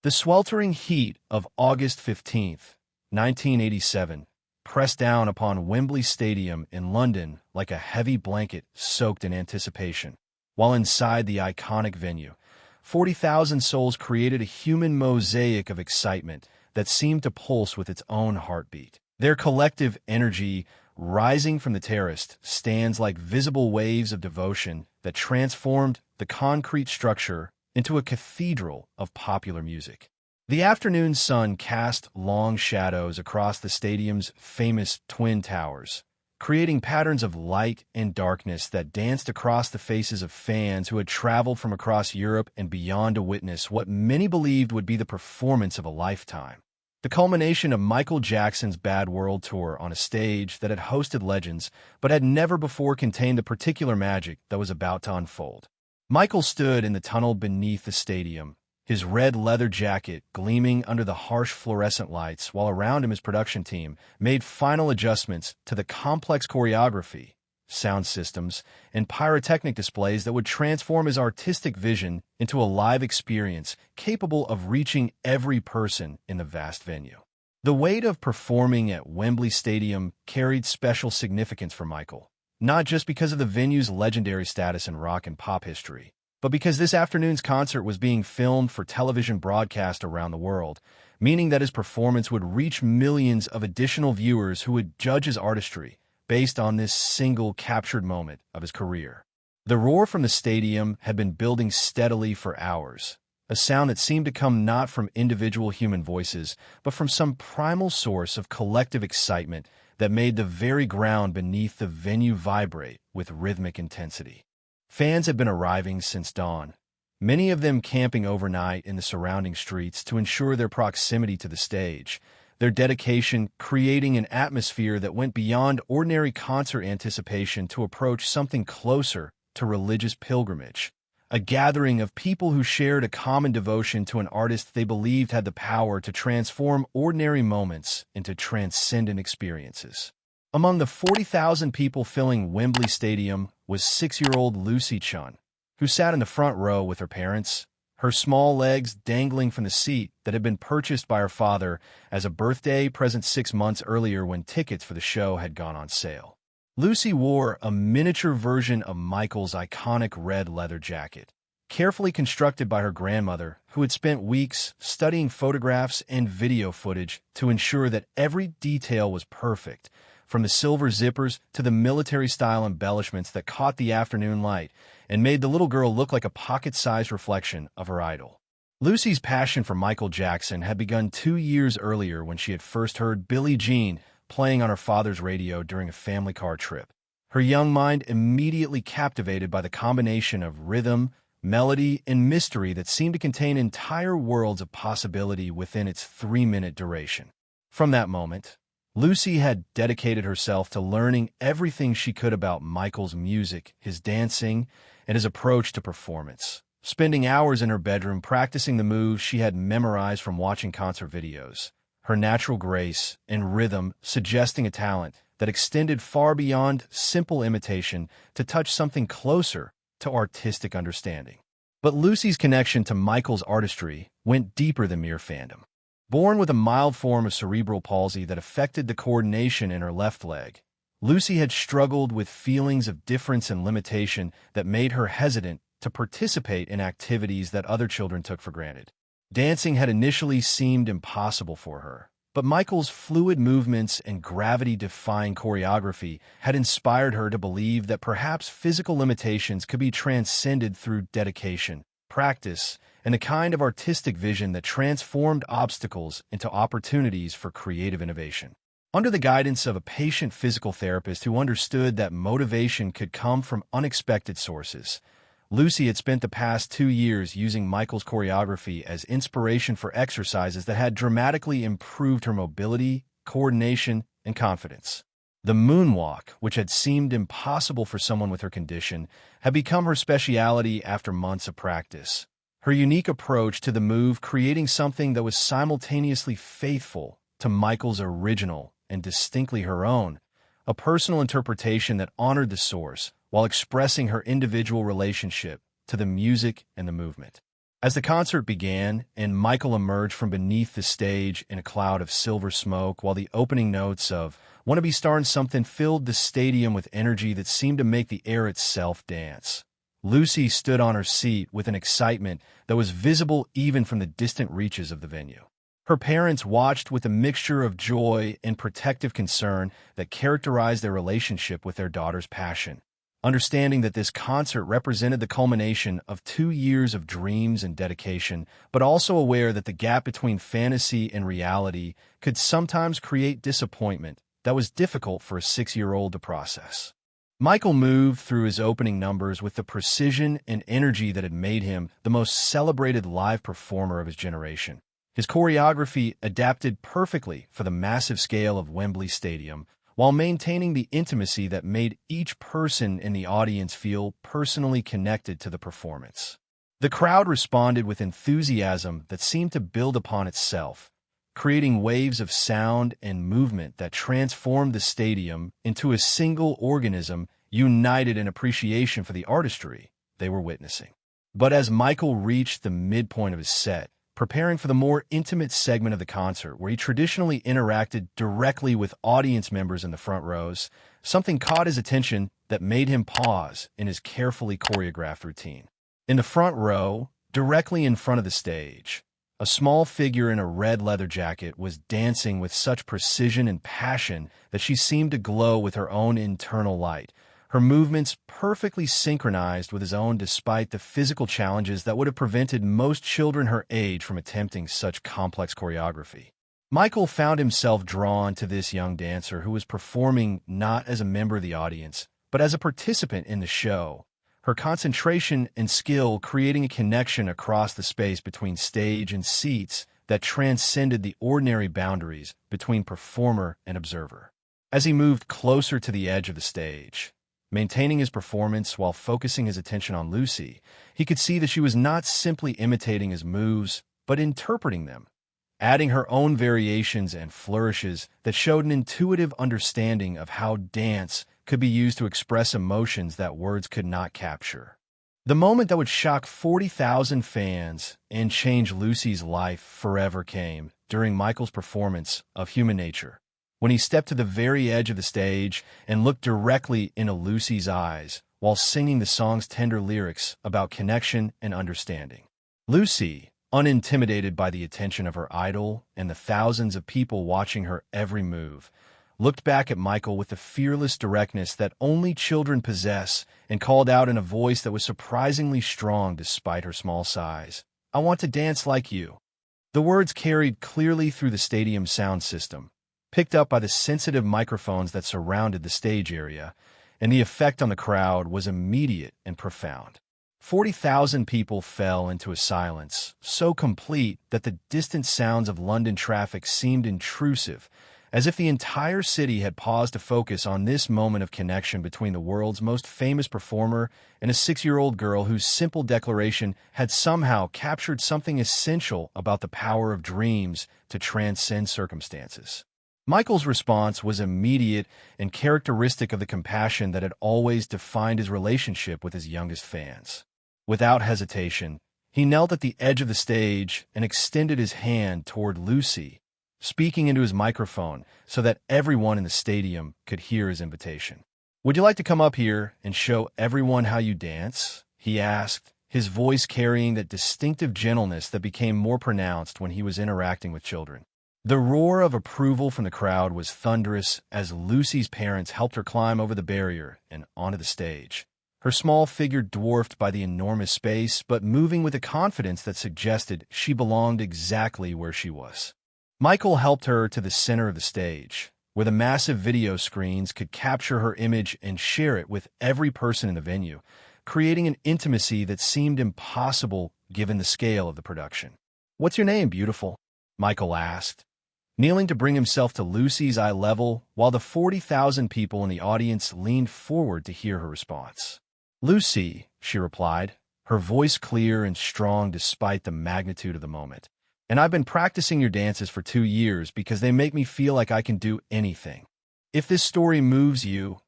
The sweltering heat of August 15th, 1987, pressed down upon Wembley Stadium in London like a heavy blanket soaked in anticipation. While inside the iconic venue, 40,000 souls created a human mosaic of excitement that seemed to pulse with its own heartbeat. Their collective energy, rising from the terraced stands like visible waves of devotion that transformed the concrete structure into a cathedral of popular music. The afternoon sun cast long shadows across the stadium's famous twin towers, creating patterns of light and darkness that danced across the faces of fans who had traveled from across Europe and beyond to witness what many believed would be the performance of a lifetime. The culmination of Michael Jackson's Bad World Tour on a stage that had hosted legends but had never before contained the particular magic that was about to unfold. Michael stood in the tunnel beneath the stadium, his red leather jacket gleaming under the harsh fluorescent lights, while around him his production team made final adjustments to the complex choreography, sound systems, and pyrotechnic displays that would transform his artistic vision into a live experience capable of reaching every person in the vast venue. The weight of performing at Wembley Stadium carried special significance for Michael, not just because of the venue's legendary status in rock and pop history, but because this afternoon's concert was being filmed for television broadcast around the world, meaning that his performance would reach millions of additional viewers who would judge his artistry based on this single captured moment of his career. The roar from the stadium had been building steadily for hours, a sound that seemed to come not from individual human voices, but from some primal source of collective excitement that made the very ground beneath the venue vibrate with rhythmic intensity. Fans had been arriving since dawn, many of them camping overnight in the surrounding streets to ensure their proximity to the stage, their dedication creating an atmosphere that went beyond ordinary concert anticipation to approach something closer to religious pilgrimage, a gathering of people who shared a common devotion to an artist they believed had the power to transform ordinary moments into transcendent experiences. Among the 40,000 people filling Wembley Stadium was 6-year-old Lucy Chen, who sat in the front row with her parents, her small legs dangling from the seat that had been purchased by her father as a birthday present 6 months earlier when tickets for the show had gone on sale. Lucy wore a miniature version of Michael's iconic red leather jacket, carefully constructed by her grandmother, who had spent weeks studying photographs and video footage to ensure that every detail was perfect, from the silver zippers to the military-style embellishments that caught the afternoon light and made the little girl look like a pocket-sized reflection of her idol. Lucy's passion for Michael Jackson had begun 2 years earlier when she had first heard Billie Jean playing on her father's radio during a family car trip. Her young mind immediately captivated by the combination of rhythm, melody, and mystery that seemed to contain entire worlds of possibility within its 3-minute duration. From that moment, Lucy had dedicated herself to learning everything she could about Michael's music, his dancing, and his approach to performance, spending hours in her bedroom practicing the moves she had memorized from watching concert videos, her natural grace and rhythm suggesting a talent that extended far beyond simple imitation to touch something closer to artistic understanding. But Lucy's connection to Michael's artistry went deeper than mere fandom. Born with a mild form of cerebral palsy that affected the coordination in her left leg, Lucy had struggled with feelings of difference and limitation that made her hesitant to participate in activities that other children took for granted. Dancing had initially seemed impossible for her, but Michael's fluid movements and gravity-defying choreography had inspired her to believe that perhaps physical limitations could be transcended through dedication, practice, and a kind of artistic vision that transformed obstacles into opportunities for creative innovation. Under the guidance of a patient physical therapist who understood that motivation could come from unexpected sources, Lucy had spent the past 2 years using Michael's choreography as inspiration for exercises that had dramatically improved her mobility, coordination, and confidence. The moonwalk, which had seemed impossible for someone with her condition, had become her specialty after months of practice. Her unique approach to the move creating something that was simultaneously faithful to Michael's original and distinctly her own, a personal interpretation that honored the source while expressing her individual relationship to the music and the movement. As the concert began and Michael emerged from beneath the stage in a cloud of silver smoke while the opening notes of "Wanna Be Starrin' Something" filled the stadium with energy that seemed to make the air itself dance, Lucy stood on her seat with an excitement that was visible even from the distant reaches of the venue. Her parents watched with a mixture of joy and protective concern that characterized their relationship with their daughter's passion. Understanding that this concert represented the culmination of 2 years of dreams and dedication, but also aware that the gap between fantasy and reality could sometimes create disappointment that was difficult for a 6-year-old to process. Michael moved through his opening numbers with the precision and energy that had made him the most celebrated live performer of his generation. His choreography adapted perfectly for the massive scale of Wembley Stadium, while maintaining the intimacy that made each person in the audience feel personally connected to the performance. The crowd responded with enthusiasm that seemed to build upon itself, creating waves of sound and movement that transformed the stadium into a single organism united in appreciation for the artistry they were witnessing. But as Michael reached the midpoint of his set, preparing for the more intimate segment of the concert where he traditionally interacted directly with audience members in the front rows, something caught his attention that made him pause in his carefully choreographed routine. In the front row, directly in front of the stage, a small figure in a red leather jacket was dancing with such precision and passion that she seemed to glow with her own internal light, her movements perfectly synchronized with his own despite the physical challenges that would have prevented most children her age from attempting such complex choreography. Michael found himself drawn to this young dancer who was performing not as a member of the audience, but as a participant in the show, her concentration and skill creating a connection across the space between stage and seats that transcended the ordinary boundaries between performer and observer. As he moved closer to the edge of the stage, maintaining his performance while focusing his attention on Lucy, he could see that she was not simply imitating his moves, but interpreting them, adding her own variations and flourishes that showed an intuitive understanding of how dance could be used to express emotions that words could not capture. The moment that would shock 40,000 fans and change Lucy's life forever came during Michael's performance of Human Nature, when he stepped to the very edge of the stage and looked directly into Lucy's eyes while singing the song's tender lyrics about connection and understanding. Lucy, unintimidated by the attention of her idol and the thousands of people watching her every move, looked back at Michael with the fearless directness that only children possess and called out in a voice that was surprisingly strong despite her small size, "I want to dance like you." The words carried clearly through the stadium sound system, picked up by the sensitive microphones that surrounded the stage area, and the effect on the crowd was immediate and profound. 40,000 people fell into a silence so complete that the distant sounds of London traffic seemed intrusive, as if the entire city had paused to focus on this moment of connection between the world's most famous performer and a 6-year-old girl whose simple declaration had somehow captured something essential about the power of dreams to transcend circumstances. Michael's response was immediate and characteristic of the compassion that had always defined his relationship with his youngest fans. Without hesitation, he knelt at the edge of the stage and extended his hand toward Lucy, speaking into his microphone so that everyone in the stadium could hear his invitation. "Would you like to come up here and show everyone how you dance?" he asked, his voice carrying that distinctive gentleness that became more pronounced when he was interacting with children. The roar of approval from the crowd was thunderous as Lucy's parents helped her climb over the barrier and onto the stage, her small figure dwarfed by the enormous space but moving with a confidence that suggested she belonged exactly where she was. Michael helped her to the center of the stage, where the massive video screens could capture her image and share it with every person in the venue, creating an intimacy that seemed impossible given the scale of the production. "What's your name, beautiful?" Michael asked, kneeling to bring himself to Lucy's eye level while the 40,000 people in the audience leaned forward to hear her response. "Lucy," she replied, her voice clear and strong despite the magnitude of the moment. "And I've been practicing your dances for 2 years because they make me feel like I can do anything. If this story moves you,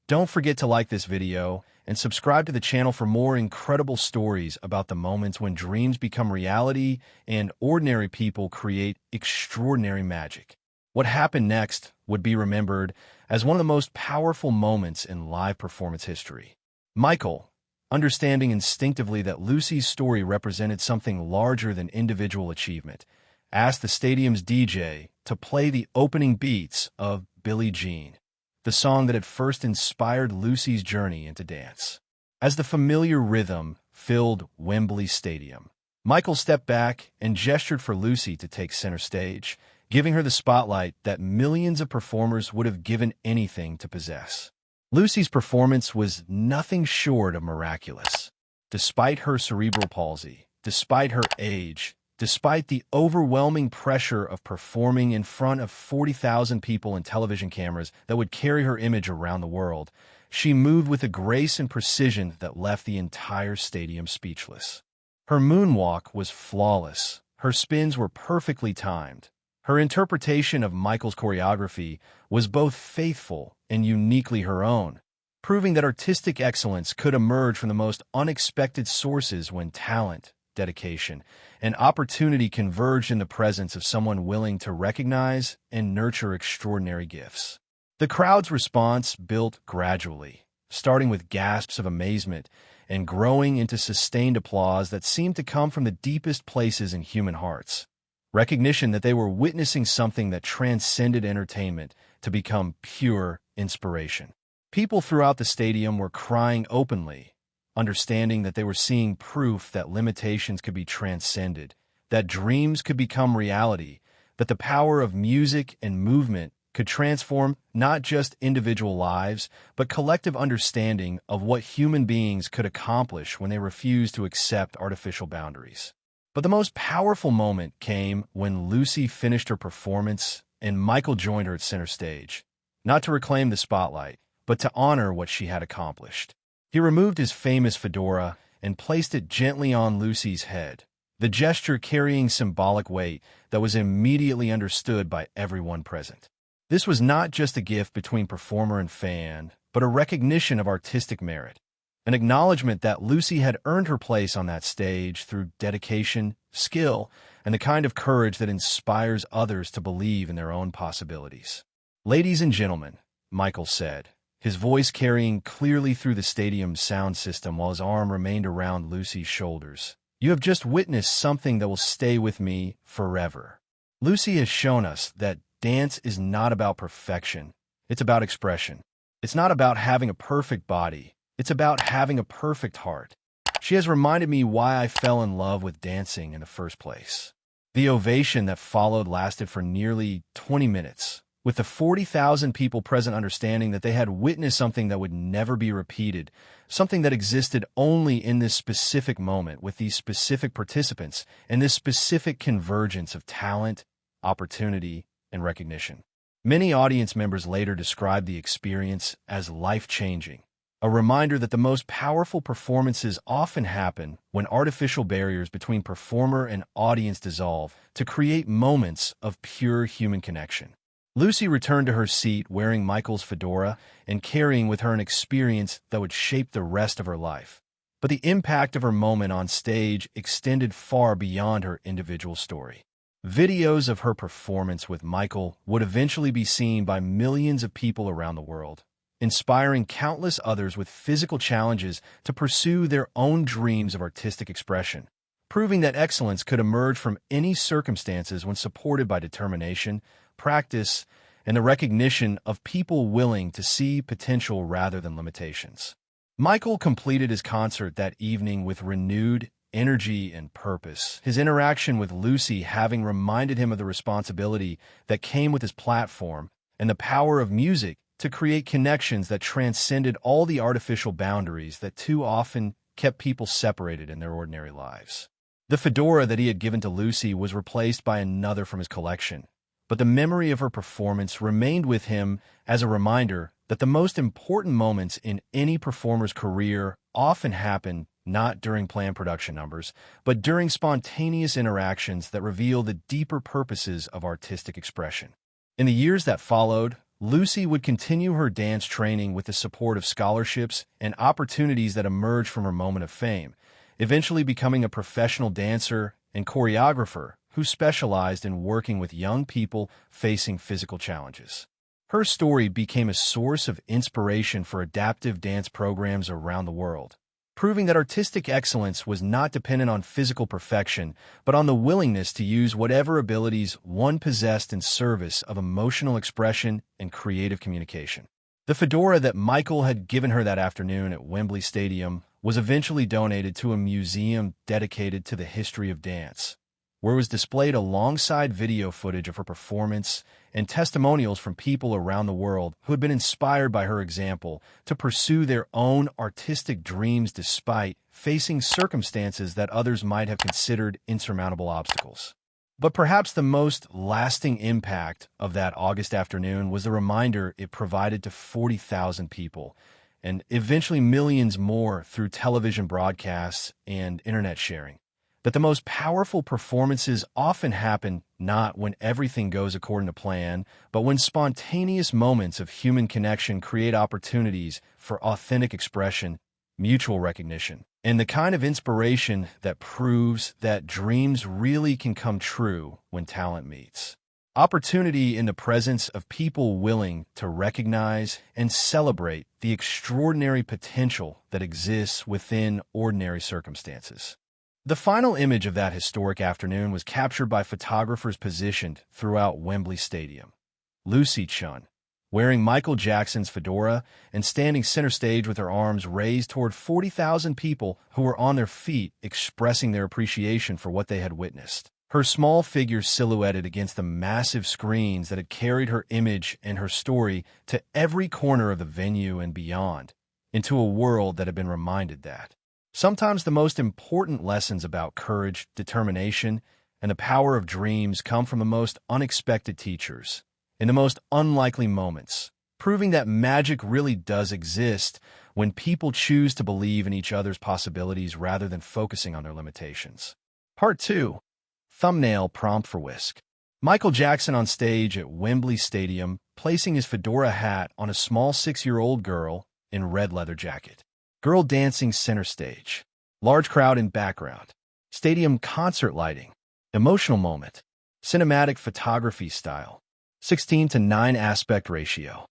don't forget to like this video and subscribe to the channel for more incredible stories about the moments when dreams become reality and ordinary people create extraordinary magic. What happened next would be remembered as one of the most powerful moments in live performance history. Michael, understanding instinctively that Lucy's story represented something larger than individual achievement, asked the stadium's DJ to play the opening beats of Billie Jean, the song that had first inspired Lucy's journey into dance. As the familiar rhythm filled Wembley Stadium, Michael stepped back and gestured for Lucy to take center stage, giving her the spotlight that millions of performers would have given anything to possess. Lucy's performance was nothing short of miraculous. Despite her cerebral palsy, despite her age, despite the overwhelming pressure of performing in front of 40,000 people and television cameras that would carry her image around the world, she moved with a grace and precision that left the entire stadium speechless. Her moonwalk was flawless. Her spins were perfectly timed. Her interpretation of Michael's choreography was both faithful and uniquely her own, proving that artistic excellence could emerge from the most unexpected sources when talent, dedication, and opportunity converged in the presence of someone willing to recognize and nurture extraordinary gifts. The crowd's response built gradually, starting with gasps of amazement and growing into sustained applause that seemed to come from the deepest places in human hearts. Recognition that they were witnessing something that transcended entertainment to become pure inspiration. People throughout the stadium were crying openly, understanding that they were seeing proof that limitations could be transcended, that dreams could become reality, that the power of music and movement could transform not just individual lives, but collective understanding of what human beings could accomplish when they refused to accept artificial boundaries. But the most powerful moment came when Lucy finished her performance and Michael joined her at center stage, not to reclaim the spotlight, but to honor what she had accomplished. He removed his famous fedora and placed it gently on Lucy's head, the gesture carrying symbolic weight that was immediately understood by everyone present. This was not just a gift between performer and fan, but a recognition of artistic merit, an acknowledgement that Lucy had earned her place on that stage through dedication, skill, and the kind of courage that inspires others to believe in their own possibilities. "Ladies and gentlemen," Michael said, his voice carrying clearly through the stadium's sound system while his arm remained around Lucy's shoulders, "You have just witnessed something that will stay with me forever." Lucy has shown us that dance is not about perfection. It's about expression. It's not about having a perfect body. It's about having a perfect heart. She has reminded me why I fell in love with dancing in the first place. The ovation that followed lasted for nearly 20 minutes, with the 40,000 people present understanding that they had witnessed something that would never be repeated, something that existed only in this specific moment with these specific participants and this specific convergence of talent, opportunity, and recognition. Many audience members later described the experience as life-changing, a reminder that the most powerful performances often happen when artificial barriers between performer and audience dissolve to create moments of pure human connection. Lucy returned to her seat wearing Michael's fedora and carrying with her an experience that would shape the rest of her life. But the impact of her moment on stage extended far beyond her individual story. Videos of her performance with Michael would eventually be seen by millions of people around the world, inspiring countless others with physical challenges to pursue their own dreams of artistic expression, proving that excellence could emerge from any circumstances when supported by determination, practice, and the recognition of people willing to see potential rather than limitations. Michael completed his concert that evening with renewed energy and purpose, his interaction with Lucy having reminded him of the responsibility that came with his platform and the power of music to create connections that transcended all the artificial boundaries that too often kept people separated in their ordinary lives. The fedora that he had given to Lucy was replaced by another from his collection, but the memory of her performance remained with him as a reminder that the most important moments in any performer's career often happen not during planned production numbers, but during spontaneous interactions that reveal the deeper purposes of artistic expression. In the years that followed, Lucy would continue her dance training with the support of scholarships and opportunities that emerged from her moment of fame, eventually becoming a professional dancer and choreographer who specialized in working with young people facing physical challenges. Her story became a source of inspiration for adaptive dance programs around the world, proving that artistic excellence was not dependent on physical perfection, but on the willingness to use whatever abilities one possessed in service of emotional expression and creative communication. The fedora that Michael had given her that afternoon at Wembley Stadium was eventually donated to a museum dedicated to the history of dance, where it was displayed alongside video footage of her performance and testimonials from people around the world who had been inspired by her example to pursue their own artistic dreams despite facing circumstances that others might have considered insurmountable obstacles. But perhaps the most lasting impact of that August afternoon was the reminder it provided to 40,000 people, and eventually millions more through television broadcasts and internet sharing, that the most powerful performances often happen not when everything goes according to plan, but when spontaneous moments of human connection create opportunities for authentic expression, mutual recognition, and the kind of inspiration that proves that dreams really can come true when talent meets. Opportunity in the presence of people willing to recognize and celebrate the extraordinary potential that exists within ordinary circumstances. The final image of that historic afternoon was captured by photographers positioned throughout Wembley Stadium. Lucy Chen, wearing Michael Jackson's fedora and standing center stage with her arms raised toward 40,000 people who were on their feet expressing their appreciation for what they had witnessed. Her small figure silhouetted against the massive screens that had carried her image and her story to every corner of the venue and beyond, into a world that had been reminded that sometimes the most important lessons about courage, determination, and the power of dreams come from the most unexpected teachers, in the most unlikely moments, proving that magic really does exist when people choose to believe in each other's possibilities rather than focusing on their limitations. Part 2. Thumbnail prompt for Whisk. Michael Jackson on stage at Wembley Stadium, placing his fedora hat on a small 6-year-old girl in red leather jacket. Girl dancing center stage. Large crowd in background. Stadium concert lighting. Emotional moment. Cinematic photography style. 16:9 aspect ratio.